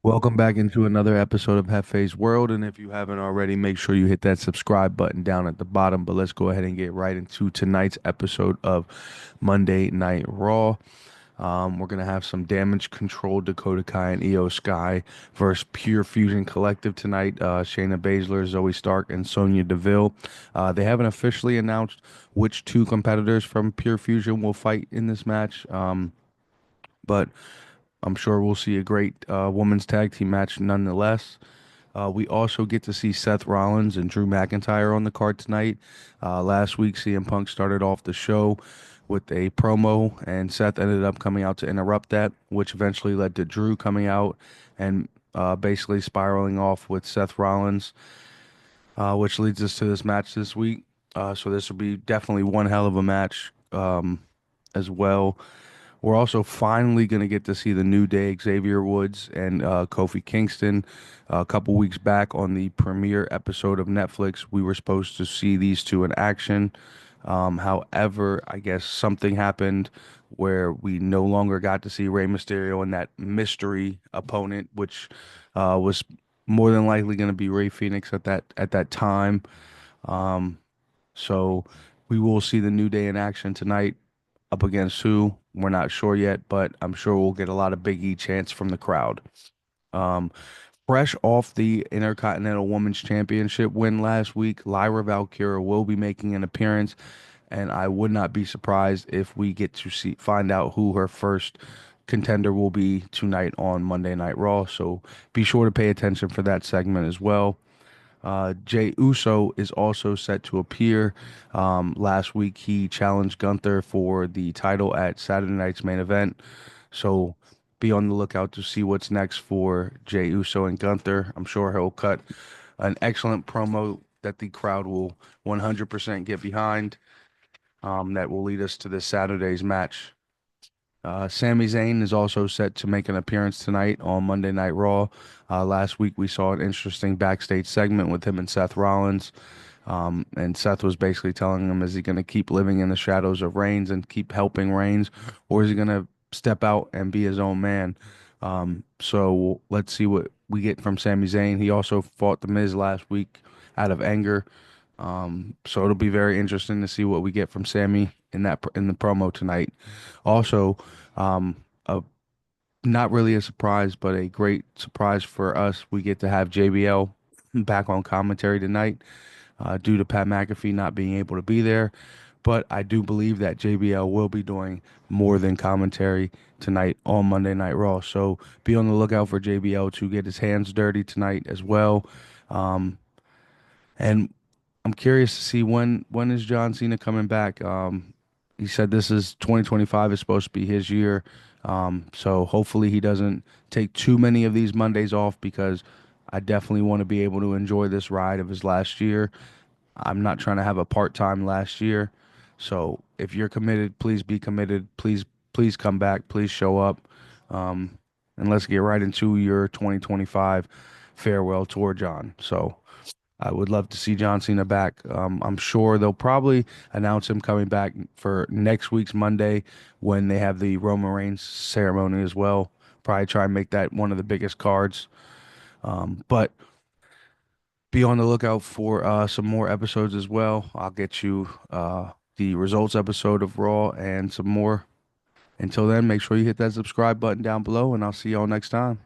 Welcome back into another episode of Hefe's World. And if you haven't already, make sure you hit that subscribe button down at the bottom. But let's go ahead and get right into tonight's episode of Monday Night Raw. We're going to have some Damage Control, Dakota Kai and Io Sky versus Pure Fusion Collective tonight. Shayna Baszler, Zoe Stark, and Sonya Deville. They haven't officially announced which two competitors from Pure Fusion will fight in this match. But I'm sure we'll see a great women's tag team match nonetheless. We also get to see Seth Rollins and Drew McIntyre on the card tonight. Last week, CM Punk started off the show with a promo, and Seth ended up coming out to interrupt that, which eventually led to Drew coming out and basically spiraling off with Seth Rollins, which leads us to this match this week. So this will be definitely one hell of a match as well. We're also finally going to get to see the New Day, Xavier Woods and Kofi Kingston. A couple weeks back on the premiere episode of Netflix, we were supposed to see these two in action. However, I guess something happened where we no longer got to see Rey Mysterio and that mystery opponent, which was more than likely going to be Rey Fenix at that time. Um, so we will see the New Day in action tonight. Up against who? We're not sure yet, but I'm sure we'll get a lot of Big E chants from the crowd. Um, Fresh off the Intercontinental Women's Championship win last week, Lyra Valkyria will be making an appearance, and I would not be surprised if we get to find out who her first contender will be tonight on Monday Night Raw. So be sure to pay attention for that segment as well. Jay Uso is also set to appear. Last week, he challenged Gunther for the title at Saturday night's main event. So be on the lookout to see what's next for Jay Uso and Gunther. I'm sure he'll cut an excellent promo that the crowd will 100% get behind. That will lead us to this Saturday's match. Sami Zayn is also set to make an appearance tonight on Monday Night Raw. Last week we saw an interesting backstage segment with him and Seth Rollins. And Seth was basically telling him, is he going to keep living in the shadows of Reigns and keep helping Reigns, or is he going to step out and be his own man? So let's see what we get from Sami Zayn. He also fought The Miz last week out of anger. So it'll be very interesting to see what we get from Sammy in the promo tonight. Also, a not really a surprise, but a great surprise for us. We get to have JBL back on commentary tonight, due to Pat McAfee not being able to be there. But I do believe that JBL will be doing more than commentary tonight on Monday Night Raw. So be on the lookout for JBL to get his hands dirty tonight as well. Um, and I'm curious to see when is John Cena coming back. He said this is 2025 is supposed to be his year. So hopefully he doesn't take too many of these Mondays off because I definitely want to be able to enjoy this ride of his last year. I'm not trying to have a part-time last year. So if you're committed, please be committed. Please come back. Please show up. Um, and let's get right into your 2025 farewell tour, John. So I would love to see John Cena back. I'm sure they'll probably announce him coming back for next week's Monday when they have the Roman Reigns ceremony as well. Probably try and make that one of the biggest cards. But be on the lookout for some more episodes as well. I'll get you the results episode of Raw and some more. Until then, make sure you hit that subscribe button down below, and I'll see y'all next time.